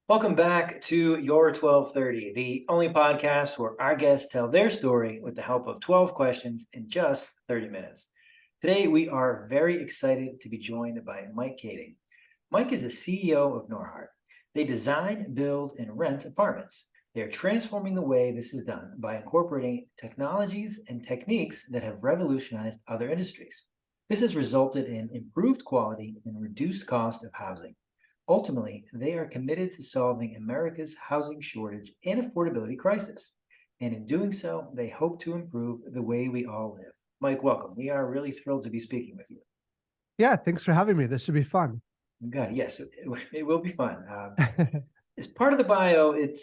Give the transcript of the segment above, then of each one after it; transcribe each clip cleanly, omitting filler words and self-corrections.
Welcome back to Your 1230, the only podcast where our guests tell their story with the help of 12 questions in just 30 minutes. Today, we are very excited to be joined by Mike Kaeding. Mike is the CEO of Norhart. They design, build, and rent apartments. They are transforming the way this is done by incorporating technologies and techniques that have revolutionized other industries. This has resulted in improved quality and reduced cost of housing. Ultimately, they are committed to solving America's housing shortage and affordability crisis. And in doing so, they hope to improve the way we all live. Mike, welcome. We are really thrilled to be speaking with you. Yeah, thanks for having me. This should be fun. You got it. Yes, it will be fun. As part of the bio, it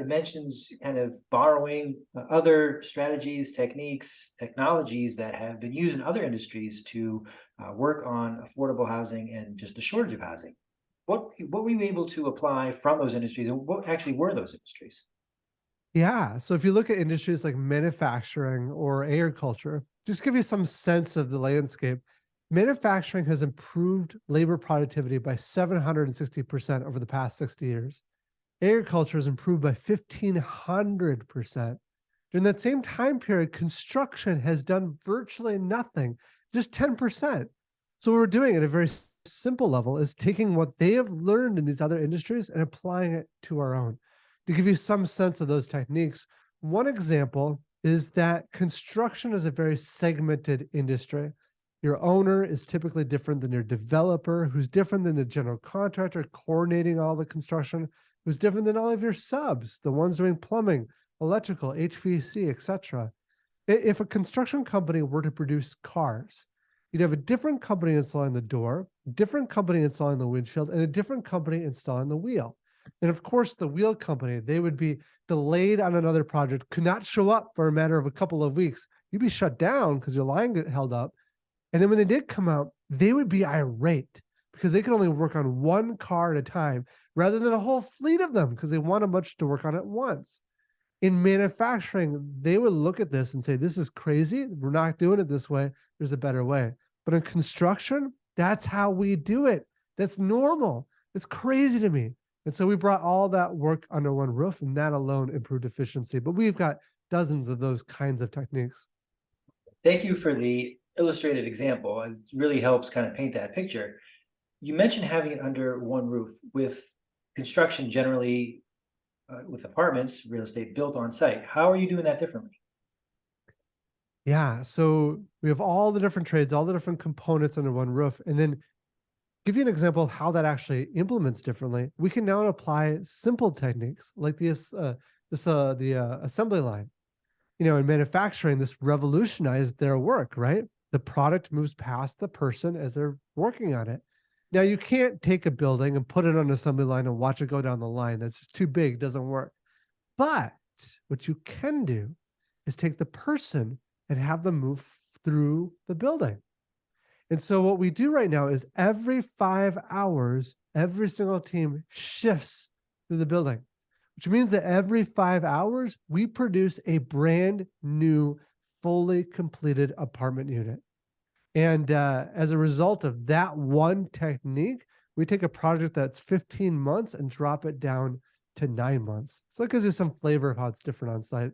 mentions kind of borrowing other strategies, techniques, technologies that have been used in other industries to work on affordable housing and just the shortage of housing. What were you able to apply from those industries, and what actually were those industries? Yeah, so if you look at industries like manufacturing or agriculture, just give you some sense of the landscape, manufacturing has improved labor productivity by 760% over the past 60 years. Agriculture has improved by 1,500%. During that same time period, construction has done virtually nothing, just 10%. So what we're doing at a very simple level is taking what they have learned in these other industries and applying it to our own. To give you some sense of those techniques, one example is that construction is a very segmented industry. Your owner is typically different than your developer, who's different than the general contractor coordinating all the construction, who's different than all of your subs, the ones doing plumbing, electrical, HVAC, etc. If a construction company were to produce cars, you'd have a different company installing the door, different company installing the windshield, and a different company installing the wheel. And of course, the wheel company, they would be delayed on another project, could not show up for a matter of a couple of weeks. You'd be shut down because your line get held up. And then when they did come out, they would be irate because they could only work on one car at a time rather than a whole fleet of them because they wanted much to work on at once. In manufacturing, they would look at this and say, this is crazy. We're not doing it this way. There's a better way. But in construction, that's how we do it. That's normal. It's crazy to me. And so we brought all that work under one roof, and that alone improved efficiency. But we've got dozens of those kinds of techniques. Thank you for the illustrated example. It really helps kind of paint that picture. You mentioned having it under one roof with construction generally with apartments, real estate built on site. How are you doing that differently? Yeah. So we have all the different trades, all the different components under one roof. And then give you an example of how that actually implements differently. We can now apply simple techniques like the assembly line. In manufacturing, this revolutionized their work, right? The product moves past the person as they're working on it. Now, you can't take a building and put it on an assembly line and watch it go down the line. That's just too big, doesn't work. But what you can do is take the person and have them move through the building. And so what we do right now is every 5 hours, every single team shifts through the building, which means that every 5 hours, we produce a brand new, fully completed apartment unit. And as a result of that one technique, we take a project that's 15 months and drop it down to 9 months. So that gives you some flavor of how it's different on site.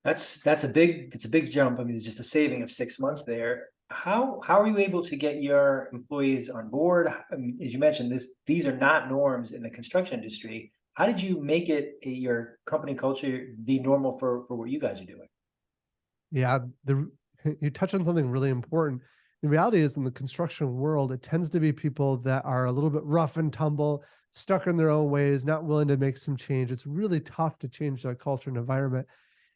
That's a big jump. I mean, it's just a saving of 6 months there. How are you able to get your employees on board? I mean, as you mentioned, these are not norms in the construction industry. How did you make it your company culture the normal for what you guys are doing? Yeah, you touch on something really important. The reality is in the construction world, it tends to be people that are a little bit rough and tumble, stuck in their own ways, not willing to make some change. It's really tough to change that culture and environment.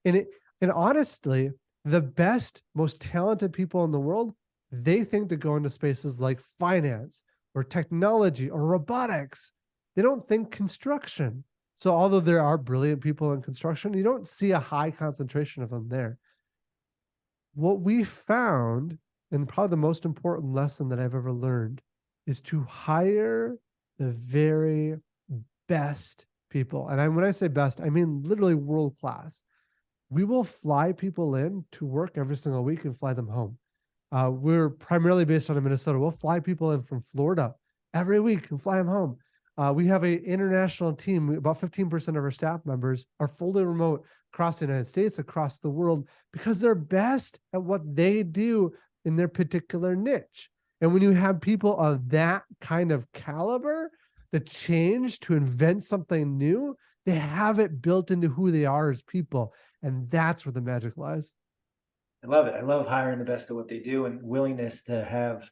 And honestly, the best, most talented people in the world, they think to go into spaces like finance or technology or robotics. They don't think construction. So although there are brilliant people in construction, you don't see a high concentration of them there. What we found, and probably the most important lesson that I've ever learned, is to hire the very best people. And when I say best, I mean literally world class. We will fly people in to work every single week and fly them home. We're primarily based out of Minnesota. We'll fly people in from Florida every week and fly them home. We have an international team. About 15% of our staff members are fully remote across the United States, across the world, because they're best at what they do in their particular niche. And when you have people of that kind of caliber, the change to invent something new, they have it built into who they are as people. And that's where the magic lies. I love it. I love hiring the best at what they do and willingness to have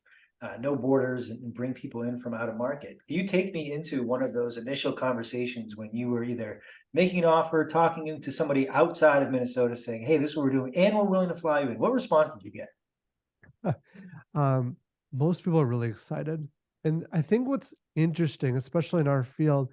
no borders and bring people in from out of market. You take me into one of those initial conversations when you were either making an offer, talking to somebody outside of Minnesota saying, hey, this is what we're doing, and we're willing to fly you in. What response did you get? um, most people are really excited. And I think what's interesting, especially in our field,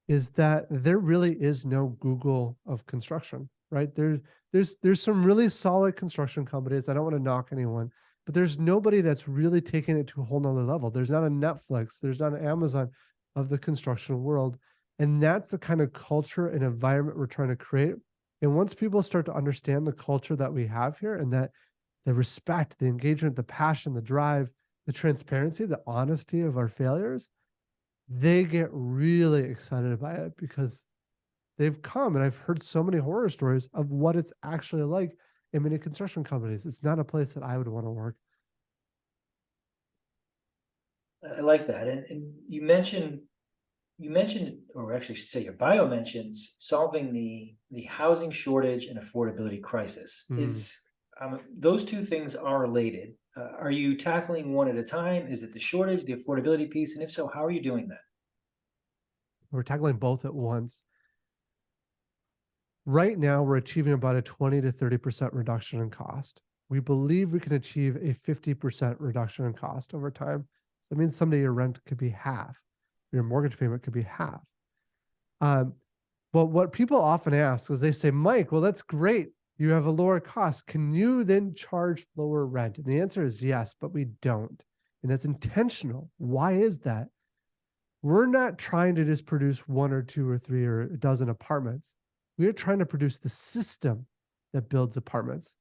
is that there really is no Google of construction, right? There's some really solid construction companies. I don't want to knock anyone, but there's nobody that's really taking it to a whole nother level. There's not a Netflix, there's not an Amazon of the construction world. And that's the kind of culture and environment we're trying to create. And once people start to understand the culture that we have here, and that the respect, the engagement, the passion, the drive, the transparency, the honesty of our failures, they get really excited by it because they've come, and I've heard so many horror stories of what it's actually like in many construction companies. It's not a place that I would want to work. I like that. And you mentioned, or actually I should say your bio mentions solving the housing shortage and affordability crisis. Mm. Is those two things are related. Are you tackling one at a time? Is it the shortage, the affordability piece? And if so, how are you doing that? We're tackling both at once. Right now, we're achieving about a 20 to 30% reduction in cost. We believe we can achieve a 50% reduction in cost over time. So that means someday your rent could be half, your mortgage payment could be half. But what people often ask is they say, Mike, well, that's great. You have a lower cost. Can you then charge lower rent? And the answer is yes, but we don't. And that's intentional. Why is that? We're not trying to just produce one or two or three or a dozen apartments. We are trying to produce the system that builds apartments.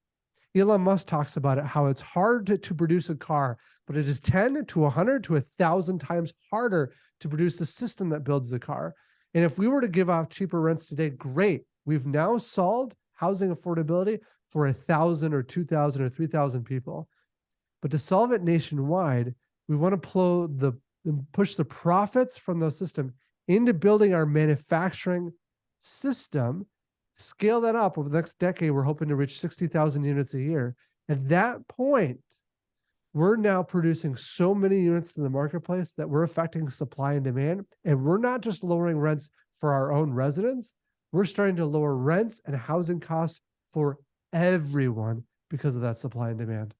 Elon Musk talks about it, how it's hard to produce a car, but it is 10 to 100 to 1,000 times harder to produce the system that builds the car. And if we were to give off cheaper rents today, great. We've now solved housing affordability for 1,000 or 2,000 or 3,000 people. But to solve it nationwide, we want to push the profits from the system into building our manufacturing system, scale that up over the next decade. We're hoping to reach 60,000 units a year. At that point, we're now producing so many units in the marketplace that we're affecting supply and demand. And we're not just lowering rents for our own residents, we're starting to lower rents and housing costs for everyone because of that supply and demand.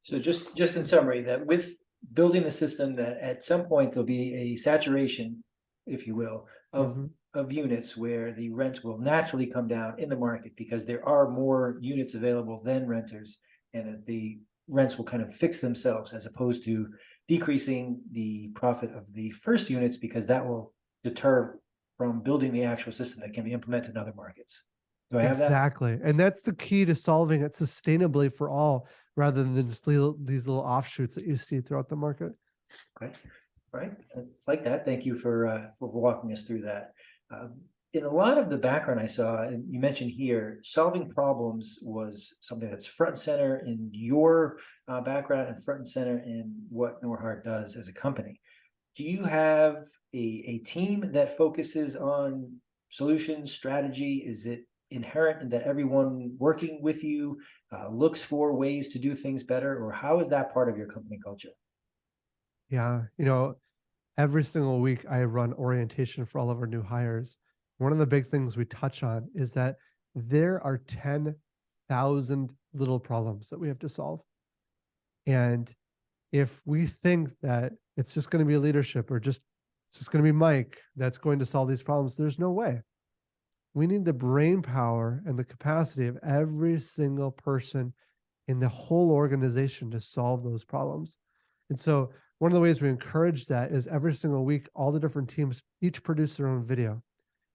So just in summary, that with building the system, that at some point there'll be a saturation, if you will, of units where the rents will naturally come down in the market because there are more units available than renters, and that the rents will kind of fix themselves as opposed to decreasing the profit of the first units, because that will deter from building the actual system that can be implemented in other markets. Do I have that? Exactly. And that's the key to solving it sustainably for all, rather than just these little offshoots that you see throughout the market. Right. Right. It's like that. Thank you for walking us through that. In a lot of the background I saw, and you mentioned here, solving problems was something that's front and center in your background and front and center in what Norhart does as a company. Do you have a team that focuses on solutions, strategy? Is it inherent in that everyone working with you looks for ways to do things better, or how is that part of your company culture? Yeah. Every single week I run orientation for all of our new hires. One of the big things we touch on is that there are 10,000 little problems that we have to solve. And if we think that it's just going to be leadership, or it's just going to be Mike that's going to solve these problems, there's no way. We need the brain power and the capacity of every single person in the whole organization to solve those problems. And so one of the ways we encourage that is every single week, all the different teams each produce their own video.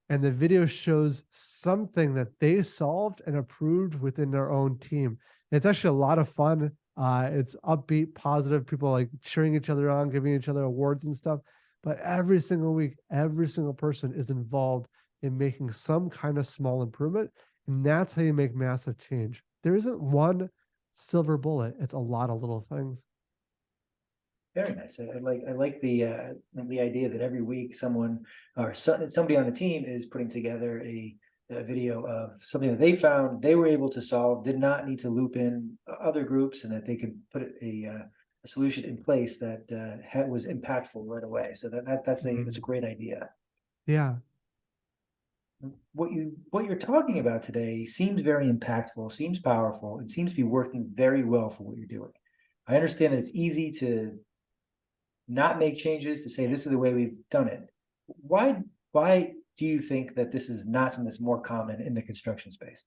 And the video shows something that they solved and approved within their own team. And it's actually a lot of fun. It's upbeat, positive, people like cheering each other on, giving each other awards and stuff. But every single week, every single person is involved in making some kind of small improvement. And that's how you make massive change. There isn't one silver bullet. It's a lot of little things. Very nice. I like the idea that every week someone or somebody on the team is putting together a video of something that they found they were able to solve, did not need to loop in other groups, and that they could put a solution in place that was impactful right away. So that's a great idea. Yeah. What you're talking about today seems very impactful, seems powerful, and seems to be working very well for what you're doing. I understand that it's easy to not make changes, to say this is the way we've done it. Why do you think that this is not something that's more common in the construction space?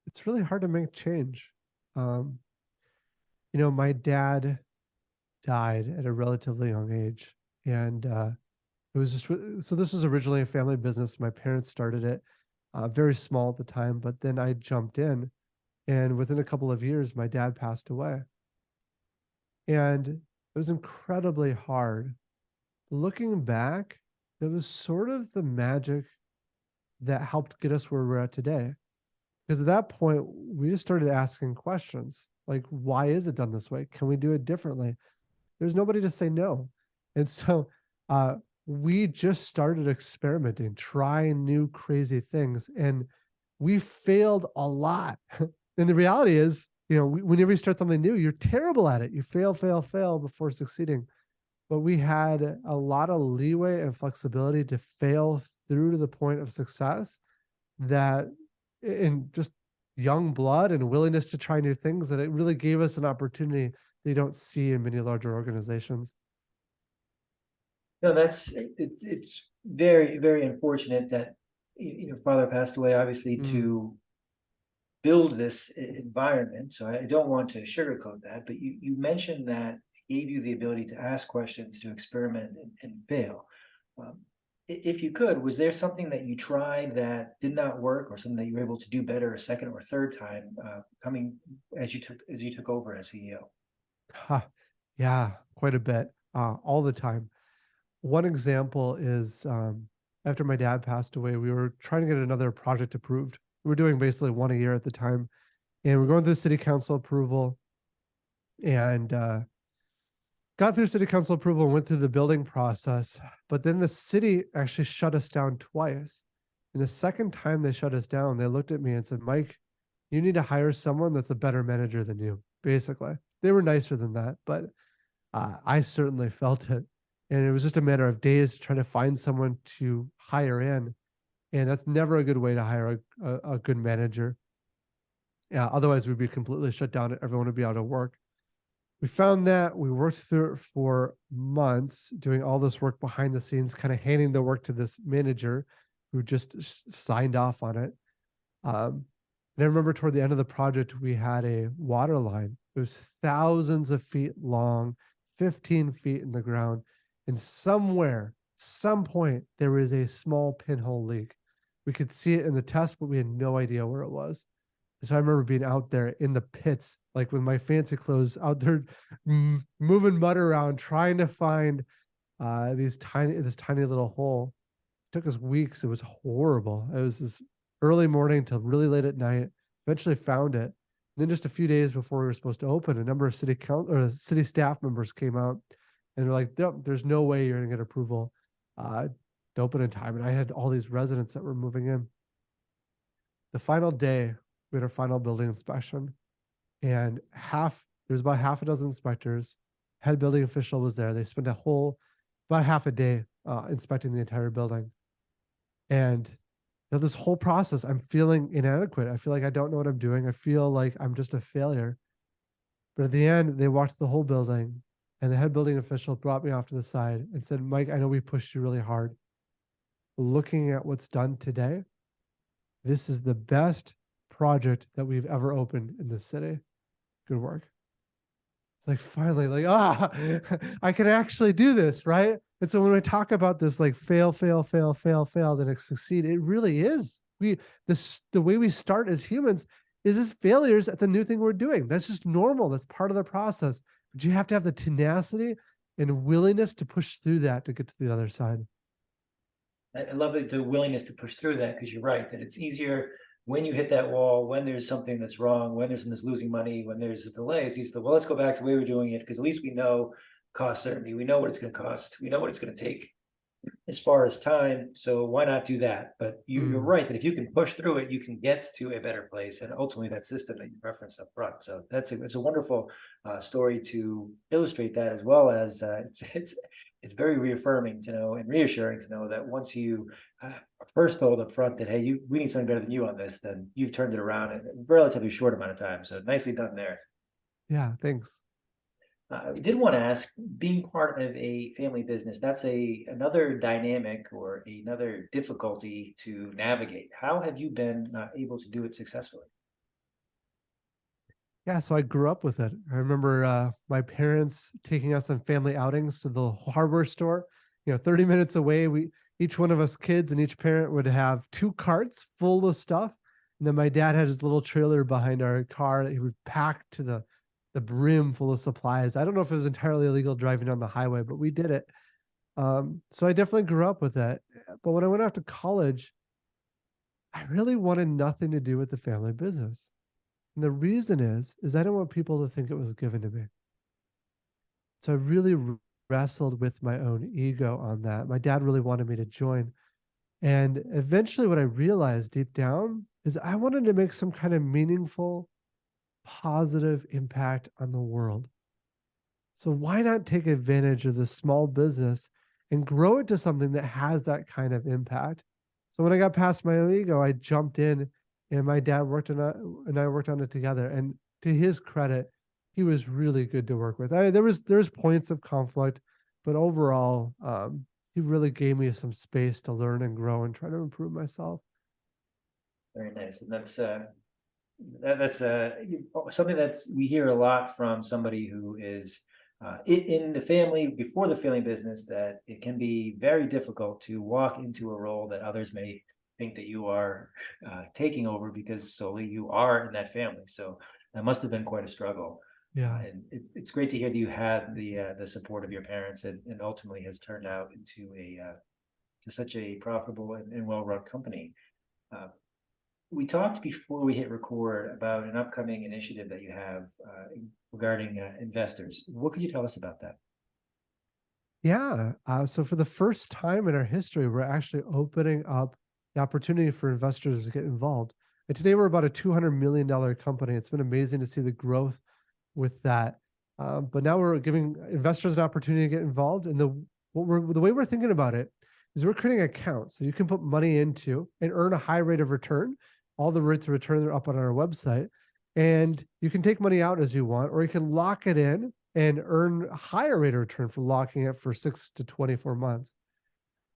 It's really hard to make change. Um, my dad died at a relatively young age. And it was just, so this was originally a family business. My parents started it very small at the time, but then I jumped in. And within a couple of years, my dad passed away. And it was incredibly hard. Looking back, it was sort of the magic that helped get us where we're at today. Because at that point, we just started asking questions like, why is it done this way? Can we do it differently? There's nobody to say no. And so we just started experimenting, trying new crazy things. And we failed a lot. And the reality is, whenever you start something new, you're terrible at it. You fail, fail, fail before succeeding. But we had a lot of leeway and flexibility to fail through to the point of success, that in just young blood and willingness to try new things, that it really gave us an opportunity that you don't see in many larger organizations. No, it's very, very unfortunate that your father passed away, obviously, to build this environment. So I don't want to sugarcoat that, but you mentioned that it gave you the ability to ask questions, to experiment and fail. If you could, was there something that you tried that did not work, or something that you were able to do better a second or third time, coming as you took over as CEO? Yeah, quite a bit, all the time. One example is after my dad passed away, we were trying to get another project approved. We were doing basically one a year at the time, and we're going through city council approval, and got through city council approval and went through the building process. But then the city actually shut us down twice. And the second time they shut us down, they looked at me and said, Mike, you need to hire someone that's a better manager than you. Basically, they were nicer than that, but I certainly felt it. And it was just a matter of days to try to find someone to hire in. And that's never a good way to hire a good manager. Yeah, otherwise we'd be completely shut down. Everyone would be out of work. We found that, we worked through it for months, doing all this work behind the scenes, kind of handing the work to this manager who just signed off on it. And I remember toward the end of the project, we had a water line. It was thousands of feet long, 15 feet in the ground. And somewhere, some point, there was a small pinhole leak. We could see it in the test, but we had no idea where it was. And so I remember being out there in the pits, like with my fancy clothes, out there moving mud around, trying to find this tiny little hole. It took us weeks. It was horrible. It was this early morning till really late at night. Eventually found it. And then just a few days before we were supposed to open, a number of city staff members came out and were like, there's no way you're going to get approval to open in time. And I had all these residents that were moving in. The final day, we had our final building inspection, and there's about half a dozen inspectors. Head building official was there. They spent about half a day inspecting the entire building. And this whole process, I'm feeling inadequate. I feel like I don't know what I'm doing. I feel like I'm just a failure. But at the end, they walked the whole building, and the head building official brought me off to the side and said, Mike, I know we pushed you really hard. Looking at what's done today, this is the best project that we've ever opened in this city. Good work. It's like finally, I can actually do this, right? And so when we talk about this, like fail, fail, fail, fail, fail, then succeed, it really is. The way we start as humans is as failures at the new thing we're doing. That's just normal. That's part of the process. But you have to have the tenacity and willingness to push through that to get to the other side. I love it, the willingness to push through that, because you're right that it's easier when you hit that wall, when there's something that's wrong, when there's something that's losing money, when there's a delay. It's easy to, well, let's go back to the way we're doing it, because at least we know cost certainty. We know what it's going to cost. We know what it's going to take as far as time. So why not do that? But you're Mm. right that if you can push through it, you can get to a better place, and ultimately that system that you referenced up front. So it's a wonderful story to illustrate that, as well as it's very reaffirming to know and reassuring to know that once you are first told up front that, hey, we need something better than you on this, then you've turned it around in a relatively short amount of time. So nicely done there. Yeah, thanks. I did want to ask, being part of a family business, that's another dynamic or another difficulty to navigate. How have you been able to do it successfully? Yeah, so I grew up with it. I remember my parents taking us on family outings to the hardware store. 30 minutes away, we each one of us kids and each parent would have two carts full of stuff. And then my dad had his little trailer behind our car that he would pack to the brim full of supplies. I don't know if it was entirely illegal driving on the highway, but we did it. So I definitely grew up with that. But when I went off to college, I really wanted nothing to do with the family business. And the reason is I didn't want people to think it was given to me. So I really wrestled with my own ego on that. My dad really wanted me to join. And eventually, what I realized deep down is I wanted to make some kind of meaningful, positive impact on the world. So why not take advantage of this small business and grow it to something that has that kind of impact? So when I got past my own ego, I jumped in, and my dad worked on it, and I worked on it together. And to his credit, he was really good to work with. There was points of conflict, but overall, he really gave me some space to learn and grow and try to improve myself. Very nice, and that's something that's we hear a lot from somebody who is in the family, before the family business, that it can be very difficult to walk into a role that others may think that you are taking over, because solely you are in that family. So that must have been quite a struggle. Yeah. And it's great to hear that you had the support of your parents, and ultimately has turned out into to such a profitable and well-run company. Uh, we talked before we hit record about an upcoming initiative that you have regarding investors. What could you tell us about that? Yeah. So for the first time in our history, we're actually opening up the opportunity for investors to get involved. And today we're about a $200 million company. It's been amazing to see the growth with that. But now we're giving investors an opportunity to get involved. And the way we're thinking about it is we're creating accounts so you can put money into and earn a high rate of return. All the rates of return are up on our website. And you can take money out as you want, or you can lock it in and earn a higher rate of return for locking it for 6 to 24 months.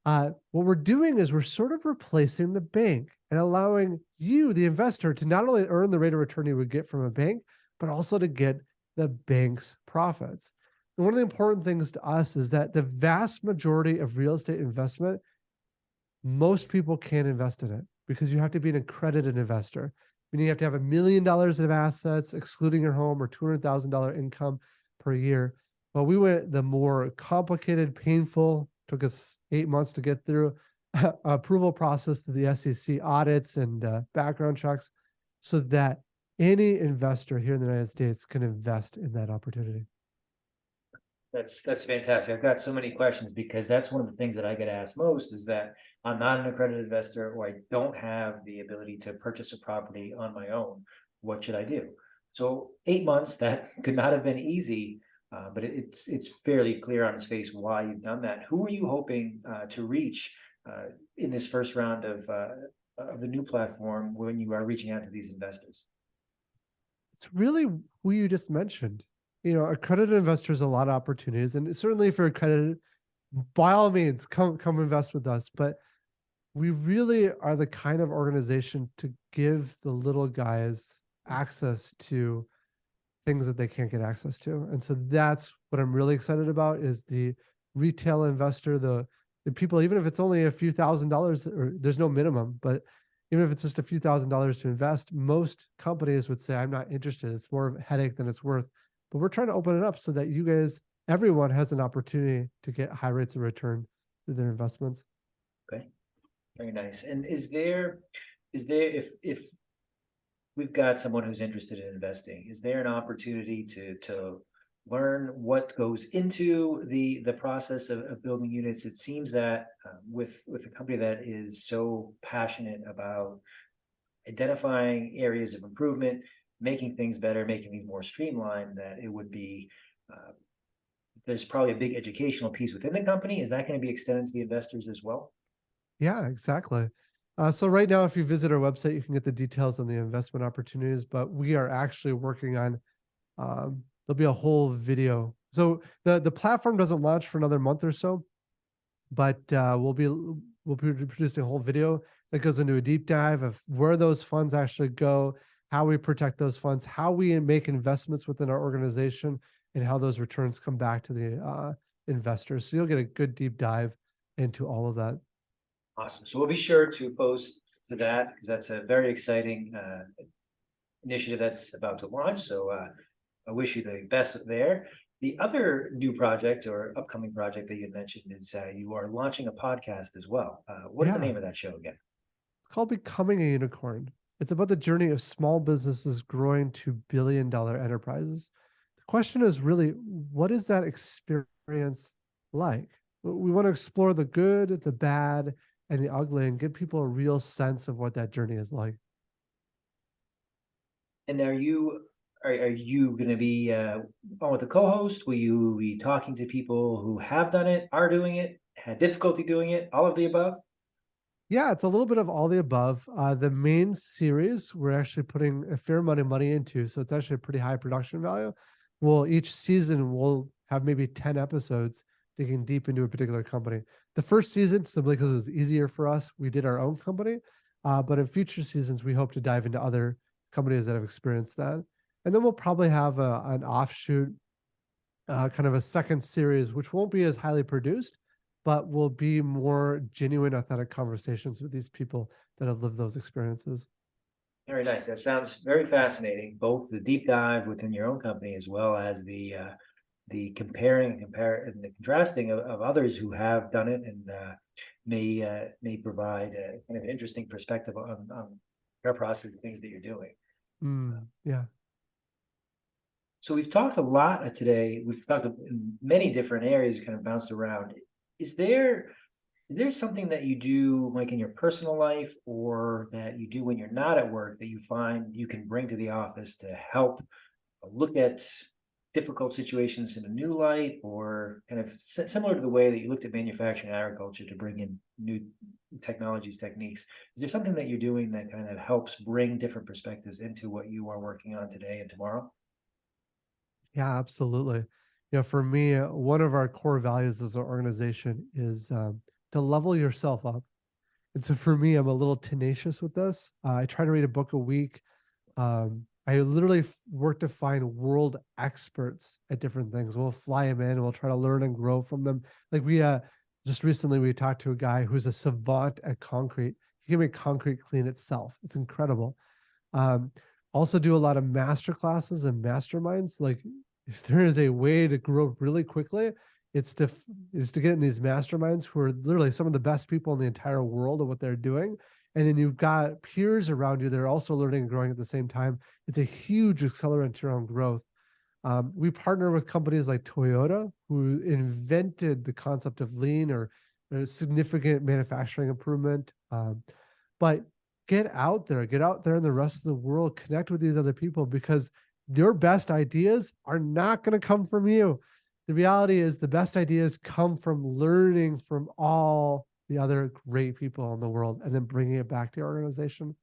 What we're doing is we're sort of replacing the bank and allowing you, the investor, to not only earn the rate of return you would get from a bank, but also to get the bank's profits. And one of the important things to us is that the vast majority of real estate investment, most people can't invest in it because you have to be an accredited investor, meaning you have to have $1 million of assets, excluding your home, or $200,000 income per year. But we went the more complicated, painful, took us 8 months to get through approval process to the SEC audits and background checks, so that any investor here in the United States can invest in that opportunity. That's fantastic. I've got so many questions, because that's one of the things that I get asked most, is that I'm not an accredited investor, or I don't have the ability to purchase a property on my own. What should I do? So 8 months, that could not have been easy, but it's fairly clear on its face why you've done that. Who are you hoping to reach in this first round of the new platform when you are reaching out to these investors? It's really who you just mentioned. Accredited investors, a lot of opportunities, and certainly if you're accredited, by all means, come invest with us. But we really are the kind of organization to give the little guys access to things that they can't get access to. And so that's what I'm really excited about, is the retail investor, the people, even if it's only a few $1,000s, or there's no minimum, but even if it's just a few $1,000s to invest, most companies would say, I'm not interested. It's more of a headache than it's worth. But we're trying to open it up so that you guys everyone has an opportunity to get high rates of return through their investments. Okay, very nice. And is there if we've got someone who's interested in investing, is there an opportunity to learn what goes into the process of building units? It seems that with a company that is so passionate about identifying areas of improvement, making things better, making things more streamlined, that it would be there's probably a big educational piece within the company. Is that going to be extended to the investors as well? Yeah, exactly. So right now, if you visit our website, you can get the details on the investment opportunities, but we are actually working on, there'll be a whole video. So the platform doesn't launch for another month or so, but we'll be producing a whole video that goes into a deep dive of where those funds actually go, how we protect those funds, how we make investments within our organization, and how those returns come back to the investors. So you'll get a good deep dive into all of that. Awesome. So we'll be sure to post to that because that's a very exciting initiative that's about to launch. So I wish you the best there. The other new project or upcoming project that you mentioned is you are launching a podcast as well. What is the Yeah, name of that show again? it's called Becoming a Unicorn. It's about the journey of small businesses growing to billion-dollar enterprises. The question is really, what is that experience like? We want to explore the good, the bad, and the ugly and give people a real sense of what that journey is like. And are you going to be on with a co-host? Will you be talking to people who have done it, are doing it, had difficulty doing it, all of the above? Yeah, it's a little bit of all the above. The main series we're actually putting a fair amount of money into, so it's actually a pretty high production value. Well, each season we'll have maybe 10 episodes digging deep into a particular company. The first season, simply because it was easier for us, we did our own company. But in future seasons, we hope to dive into other companies that have experienced that. And then we'll probably have an offshoot, kind of a second series, which won't be as highly produced, but will be more genuine, authentic conversations with these people that have lived those experiences. Very nice. That sounds very fascinating. Both the deep dive within your own company as well as the and the contrasting of others who have done it and may provide a kind of interesting perspective on your process and things that you're doing. Yeah. So we've talked a lot today. We've talked in many different areas, kind of bounced around. Is there is there something that you do like in your personal life or that you do when you're not at work that you find you can bring to the office to help look at difficult situations in a new light, or kind of similar to the way that you looked at manufacturing and agriculture to bring in new technologies, techniques? Is there something that you're doing that kind of helps bring different perspectives into what you are working on today and tomorrow? Yeah, absolutely. For me, one of our core values as an organization is to level yourself up. And so for me, I'm a little tenacious with this. I try to read a book a week. I literally work to find world experts at different things. We'll fly them in and we'll try to learn and grow from them. Like just recently we talked to a guy who's a savant at concrete. He can make concrete clean itself. It's incredible. Um, Also do a lot of master classes and masterminds. Like if there is a way to grow really quickly, it's to get in these masterminds who are literally some of the best people in the entire world of what they're doing. And then you've got peers around you that are also learning and growing at the same time. It's a huge accelerant to your own growth. We partner with companies like Toyota, who invented the concept of lean or a significant manufacturing improvement. But get out there in the rest of the world, connect with these other people because your best ideas are not going to come from you. The reality is the best ideas come from learning from all the other great people in the world and then bringing it back to your organization.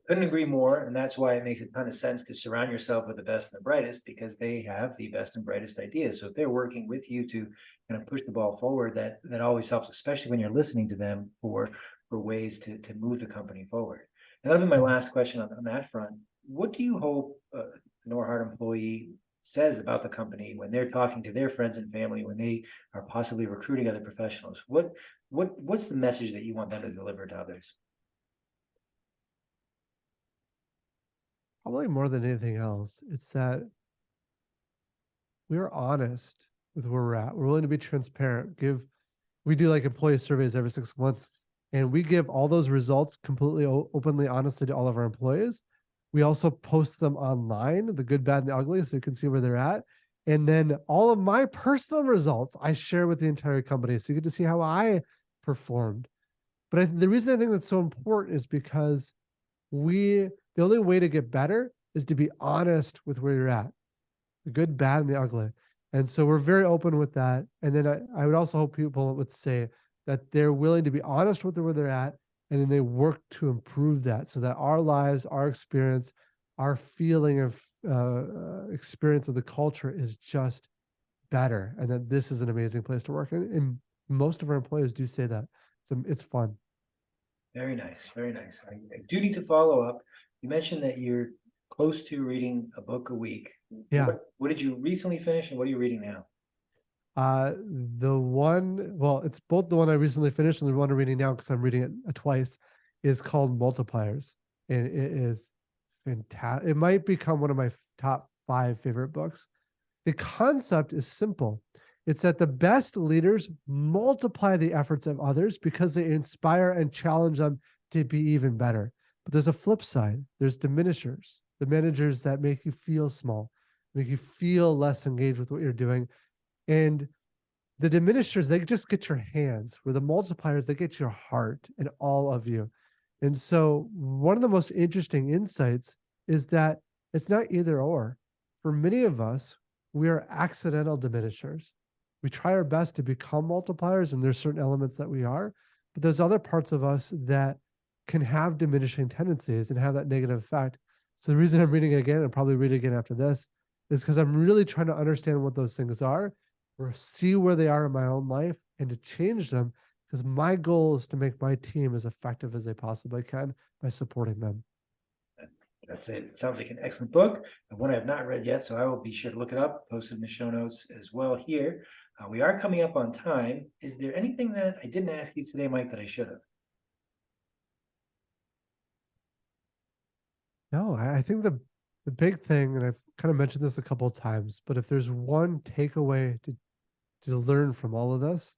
Couldn't agree more, and that's why it makes a ton of sense to surround yourself with the best and the brightest, because they have the best and brightest ideas. So if they're working with you to kind of push the ball forward, that always helps, especially when you're listening to them for ways to move the company forward. And that'll be my last question on that front. What do you hope a Norhart employee says about the company when they're talking to their friends and family, when they are possibly recruiting other professionals? What's the message that you want them to deliver to others? Probably more than anything else, it's that we're honest with where we're at. We're willing to be transparent. We do like employee surveys every 6 months, and we give all those results completely openly, honestly to all of our employees. We also post them online, the good, bad, and the ugly, so you can see where they're at. And then all of my personal results I share with the entire company, so you get to see how I performed. But the reason I think that's so important is because the only way to get better is to be honest with where you're at, the good, bad, and the ugly. And so we're very open with that. And then I would also hope people would say that they're willing to be honest with where they're at, and then they work to improve that so that our lives, our experience, our feeling of experience of the culture is just better. And that this is an amazing place to work. And most of our employees do say that. So it's fun. Very nice, very nice. I do need to follow up. You mentioned that you're close to reading a book a week. Yeah. What did you recently finish, and what are you reading now? It's both the one I recently finished and the one I'm reading now because I'm reading it twice, is called Multipliers. And it is fantastic. It might become one of my top 5 favorite books. The concept is simple. It's that the best leaders multiply the efforts of others because they inspire and challenge them to be even better. But there's a flip side. There's diminishers, the managers that make you feel small, make you feel less engaged with what you're doing. And the diminishers, they just get your hands, where the multipliers, they get your heart and all of you. And so one of the most interesting insights is that it's not either or. For many of us, we are accidental diminishers. We try our best to become multipliers, and there's certain elements that we are, but there's other parts of us that can have diminishing tendencies and have that negative effect. So the reason I'm reading it again, and probably read it again after this, is because I'm really trying to understand what those things are, or see where they are in my own life and to change them, because my goal is to make my team as effective as they possibly can by supporting them. That's it. It sounds like an excellent book, and one I have not read yet, so I will be sure to look it up, post it in the show notes as well here. We are coming up on time. Is there anything that I didn't ask you today, Mike, that I should have? No, I think the big thing, and I've kind of mentioned this a couple of times, but if there's one takeaway to learn from all of this,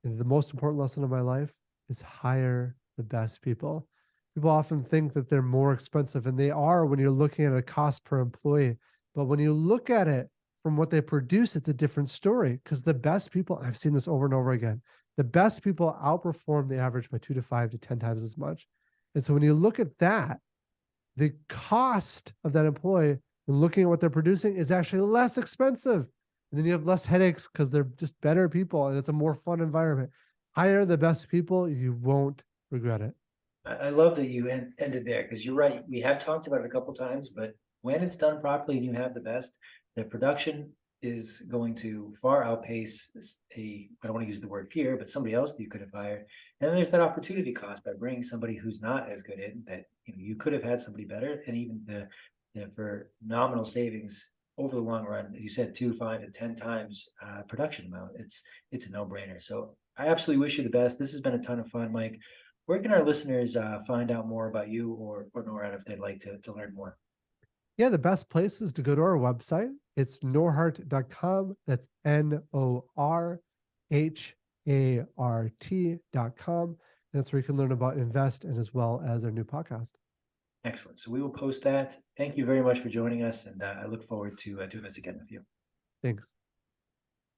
and the most important lesson of my life is hire the best people. People often think that they're more expensive, and they are when you're looking at a cost per employee. But when you look at it from what they produce, it's a different story, because the best people, I've seen this over and over again, the best people outperform the average by 2 to 5 to 10 times as much. And so when you look at that, the cost of that employee and looking at what they're producing is actually less expensive. And then you have less headaches because they're just better people and it's a more fun environment. Hire the best people, you won't regret it. I love that you ended there, because you're right. We have talked about it a couple times, but when it's done properly and you have the best, the production is going to far outpace I don't want to use the word peer, but somebody else that you could have hired. And then there's that opportunity cost by bringing somebody who's not as good in that, you could have had somebody better, and even for nominal savings over the long run, as you said, 2, 5, and 10 times production amount. It's a no-brainer. So I absolutely wish you the best. This has been a ton of fun, Mike. Where can our listeners find out more about you or Norhart if they'd like to learn more? Yeah, the best place is to go to our website. It's norhart.com. That's NORHART.com. That's where you can learn about Invest and as well as our new podcast. Excellent. So we will post that. Thank you very much for joining us, and I look forward to doing this again with you. Thanks.